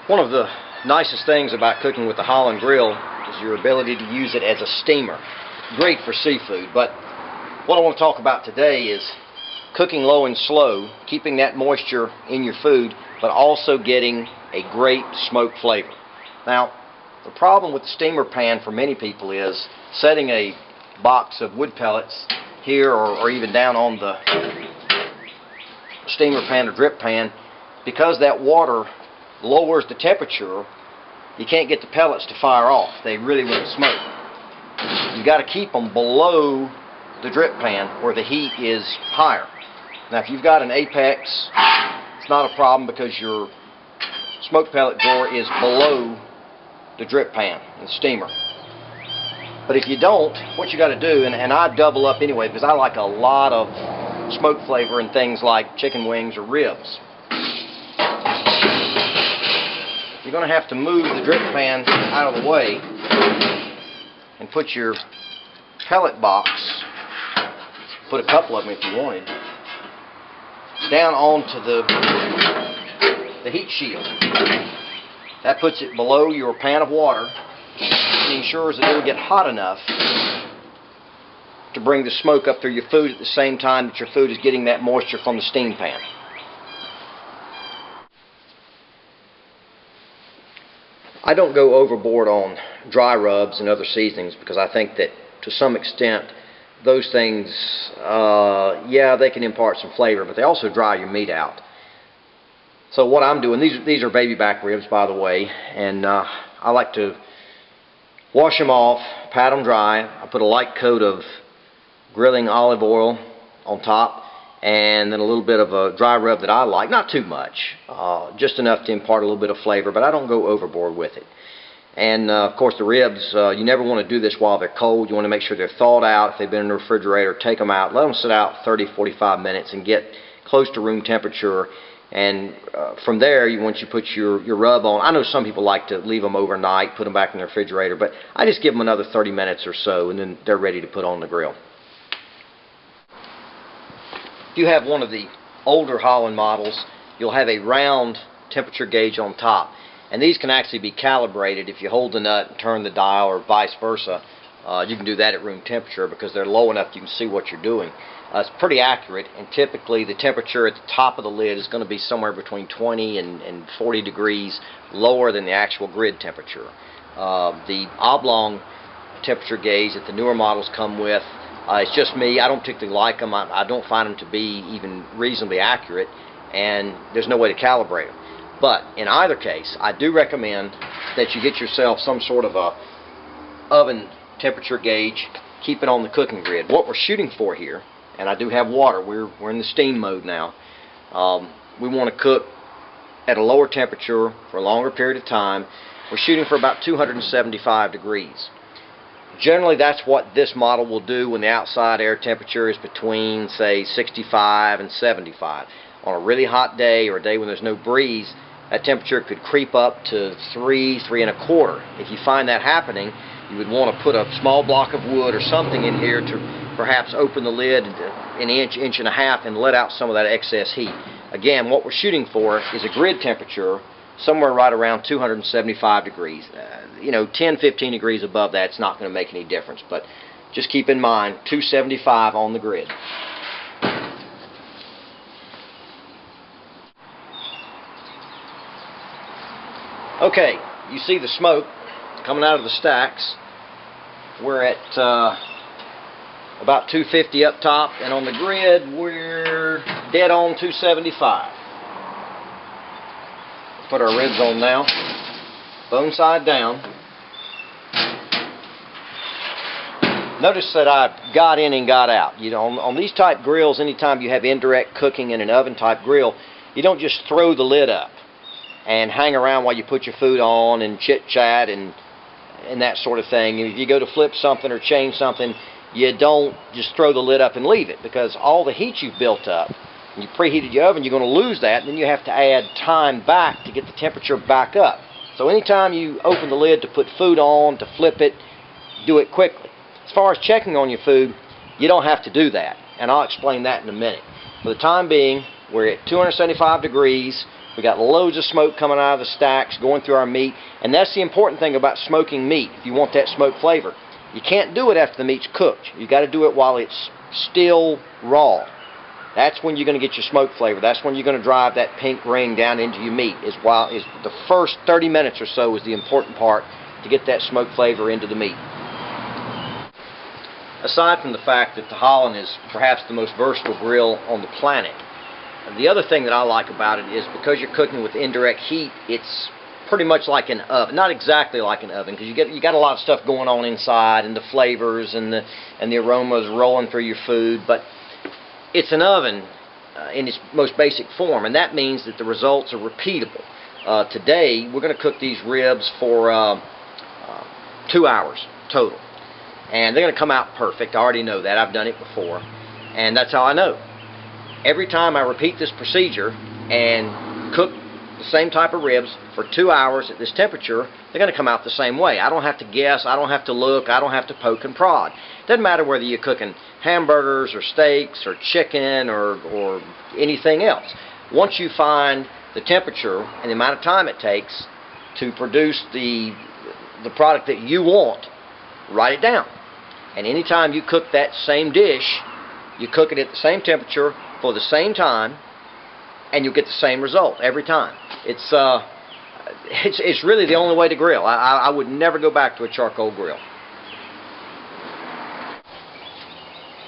One of the nicest things about cooking with the Holland Grill is your ability to use it as a steamer. Great for seafood, but what I want to talk about today is cooking low and slow, keeping that moisture in your food, but also getting a great smoked flavor. Now, the problem with the steamer pan for many people is setting a box of wood pellets here or even down on the steamer pan or drip pan. Because that water lowers the temperature, you can't get the pellets to fire off. They really won't smoke. You've got to keep them below the drip pan where the heat is higher. Now, if you've got an Apex, it's not a problem because your smoke pellet drawer is below the drip pan and steamer. But if you don't, what you got to do, and I double up anyway because I like a lot of smoke flavor in things like chicken wings or ribs. You're going to have to move the drip pan out of the way and put your pellet box, put a couple of them if you wanted, down onto the heat shield. That puts it below your pan of water and ensures that it will get hot enough to bring the smoke up through your food at the same time that your food is getting that moisture from the steam pan. I don't go overboard on dry rubs and other seasonings because I think that to some extent those things, yeah, they can impart some flavor, but they also dry your meat out. So what I'm doing, these are baby back ribs, by the way, and I like to wash them off, pat them dry. I put a light coat of grilling olive oil on top, and then a little bit of a dry rub that I like, not too much, just enough to impart a little bit of flavor, but I don't go overboard with it. And of course the ribs, you never want to do this while they're cold. You want to make sure they're thawed out. If they've been in the refrigerator, take them out, let them sit out 30-45 minutes and get close to room temperature. And from there, once you put your rub on, I know some people like to leave them overnight, put them back in the refrigerator, but I just give them another 30 minutes or so and then they're ready to put on the grill. If you have one of the older Holland models, you'll have a round temperature gauge on top. And these can actually be calibrated. If you hold the nut and turn the dial or vice versa, you can do that at room temperature because they're low enough you can see what you're doing. It's pretty accurate, and typically the temperature at the top of the lid is going to be somewhere between 20 and 40 degrees lower than the actual grid temperature. The oblong temperature gauge that the newer models come with, it's just me. I don't particularly like them. I don't find them to be even reasonably accurate, and there's no way to calibrate them. But in either case, I do recommend that you get yourself some sort of a oven temperature gauge. Keep it on the cooking grid. What we're shooting for here, and I do have water. We're in the steam mode now. We want to cook at a lower temperature for a longer period of time. We're shooting for about 275 degrees. Generally, that's what this model will do when the outside air temperature is between, say, 65 and 75. On a really hot day or a day when there's no breeze, that temperature could creep up to 3 1/4. If you find that happening, you would want to put a small block of wood or something in here to perhaps open the lid an inch, inch and a half and let out some of that excess heat. Again, what we're shooting for is a grid temperature somewhere right around 275 degrees. 10, 15 degrees above that, it's not going to make any difference. But just keep in mind, 275 on the grid. Okay, you see the smoke coming out of the stacks. We're at about 250 up top, and on the grid, we're dead on 275. Put our ribs on now, bone side down. Notice that I got in and got out. On these type grills, anytime you have indirect cooking in an oven type grill, you don't just throw the lid up and hang around while you put your food on and chit chat and that sort of thing. If you go to flip something or change something, you don't just throw the lid up and leave it, because all the heat you've built up, you preheated your oven, you're going to lose that, and then you have to add time back to get the temperature back up. So anytime you open the lid to put food on, to flip it, do it quickly. As far as checking on your food, you don't have to do that, and I'll explain that in a minute. For the time being, we're at 275 degrees. We got loads of smoke coming out of the stacks, going through our meat, and that's the important thing about smoking meat. If you want that smoke flavor, you can't do it after the meat's cooked. You got to do it while it's still raw. That's when you're going to get your smoke flavor. That's when you're going to drive that pink ring down into your meat. Is the first 30 minutes or so is the important part to get that smoke flavor into the meat. Aside from the fact that the Holland is perhaps the most versatile grill on the planet, the other thing that I like about it is because you're cooking with indirect heat, it's pretty much like an oven. Not exactly like an oven, because you got a lot of stuff going on inside, and the flavors and the aromas rolling through your food, but it's an oven in its most basic form, and that means that the results are repeatable. Today we're going to cook these ribs for 2 hours total, and they're going to come out perfect. I already know that. I've done it before, and that's how I know. Every time I repeat this procedure and cook the same type of ribs for 2 hours at this temperature, they're going to come out the same way. I don't have to guess, I don't have to look, I don't have to poke and prod. It doesn't matter whether you're cooking hamburgers or steaks or chicken or anything else. Once you find the temperature and the amount of time it takes to produce the product that you want, write it down. And anytime you cook that same dish, you cook it at the same temperature for the same time, and you'll get the same result every time. It's really the only way to grill. I would never go back to a charcoal grill.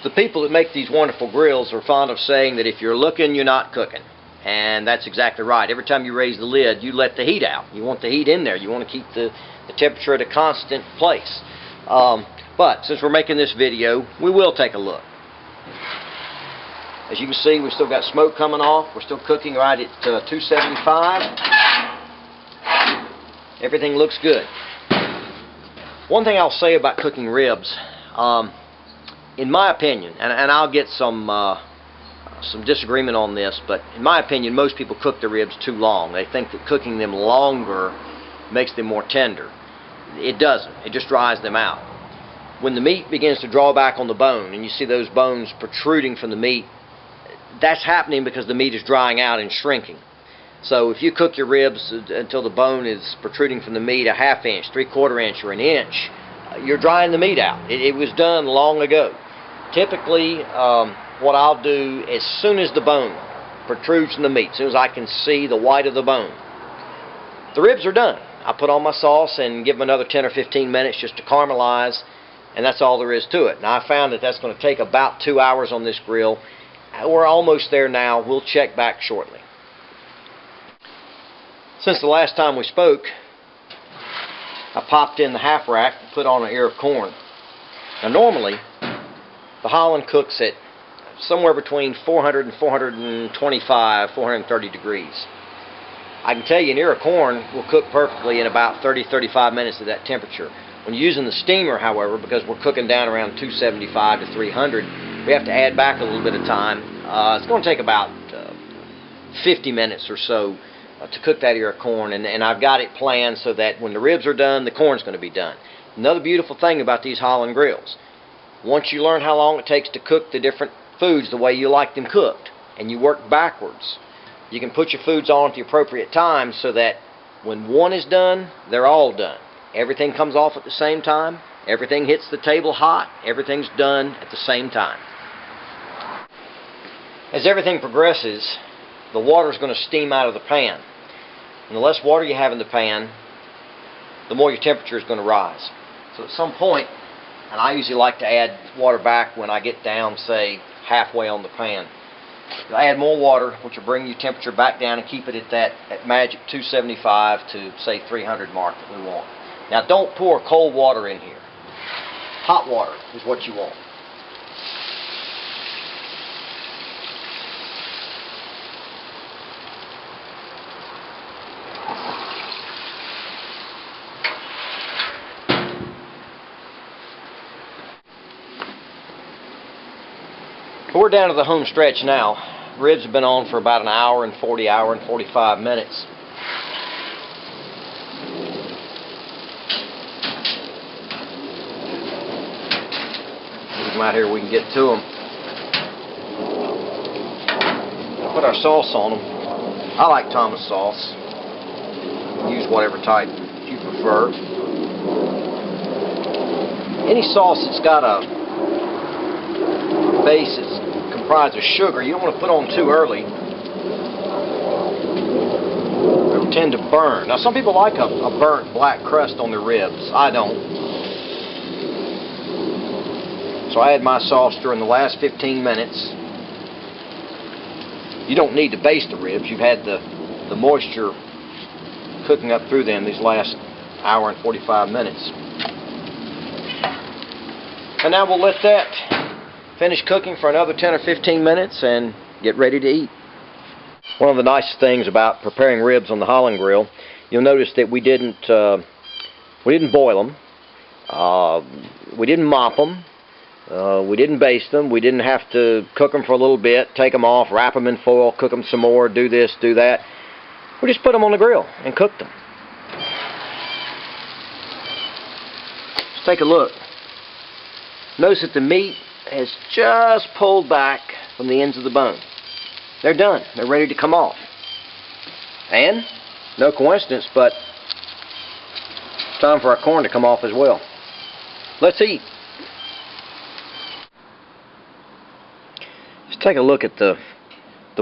The people that make these wonderful grills are fond of saying that if you're looking, you're not cooking. And that's exactly right. Every time you raise the lid, you let the heat out. You want the heat in there. You want to keep the temperature at a constant place. But since we're making this video, we will take a look. As you can see, we've still got smoke coming off. We're still cooking right at 275. Everything looks good. One thing I'll say about cooking ribs, in my opinion, and I'll get some disagreement on this, but in my opinion, most people cook the ribs too long. They think that cooking them longer makes them more tender. It doesn't. It just dries them out. When the meat begins to draw back on the bone, and you see those bones protruding from the meat, that's happening because the meat is drying out and shrinking. So if you cook your ribs until the bone is protruding from the meat a ½ inch, 3/4 inch, or an inch, you're drying the meat out. It was done long ago. Typically, what I'll do as soon as the bone protrudes from the meat, as soon as I can see the white of the bone, the ribs are done. I put on my sauce and give them another 10 or 15 minutes just to caramelize, and that's all there is to it. Now I found that that's going to take about 2 hours on this grill. We're almost there now. We'll check back shortly. Since the last time we spoke, I popped in the half rack and put on an ear of corn. Now normally, the Holland cooks at somewhere between 400 and 425, 430 degrees. I can tell you an ear of corn will cook perfectly in about 30-35 minutes at that temperature. When you're using the steamer, however, because we're cooking down around 275 to 300, we have to add back a little bit of time. It's going to take about 50 minutes or so to cook that ear of corn, and I've got it planned so that when the ribs are done, the corn's going to be done. Another beautiful thing about these Holland grills, once you learn how long it takes to cook the different foods the way you like them cooked, and you work backwards, you can put your foods on at the appropriate time so that when one is done, they're all done. Everything comes off at the same time, everything hits the table hot, everything's done at the same time. As everything progresses, the water is going to steam out of the pan. And the less water you have in the pan, the more your temperature is going to rise. So at some point, and I usually like to add water back when I get down, say, halfway on the pan. You'll add more water, which will bring your temperature back down and keep it at that magic 275 to, say, 300 mark that we want. Now, don't pour cold water in here. Hot water is what you want. We're down to the home stretch now. Ribs have been on for about an hour and 45 minutes. Move them out here, we can get to them. We'll put our sauce on them. I like Thomas sauce. Use whatever type you prefer. Any sauce that's got a base that's comprised of sugar, you don't want to put on too early. It'll tend to burn. Now, some people like a burnt black crust on their ribs. I don't. So I add my sauce during the last 15 minutes. You don't need to baste the ribs. You've had the moisture cooking up through them these last hour and 45 minutes. And now we'll let that finish cooking for another 10 or 15 minutes and get ready to eat. One of the nicest things about preparing ribs on the Holland Grill, you'll notice that we didn't boil them, we didn't mop them, we didn't baste them, we didn't have to cook them for a little bit, take them off, wrap them in foil, cook them some more, do this, do that. We just put them on the grill and cooked them. Let's take a look. Notice that the meat has just pulled back from the ends of the bone. They're done. They're ready to come off. And, no coincidence, but it's time for our corn to come off as well. Let's eat. Let's take a look at the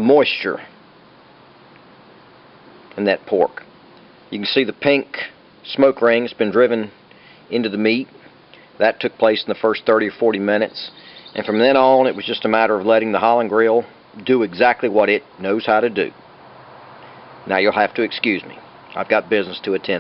moisture in that pork. You can see the pink smoke ring has been driven into the meat. That took place in the first 30 or 40 minutes. And from then on, it was just a matter of letting the Holland Grill do exactly what it knows how to do. Now you'll have to excuse me. I've got business to attend.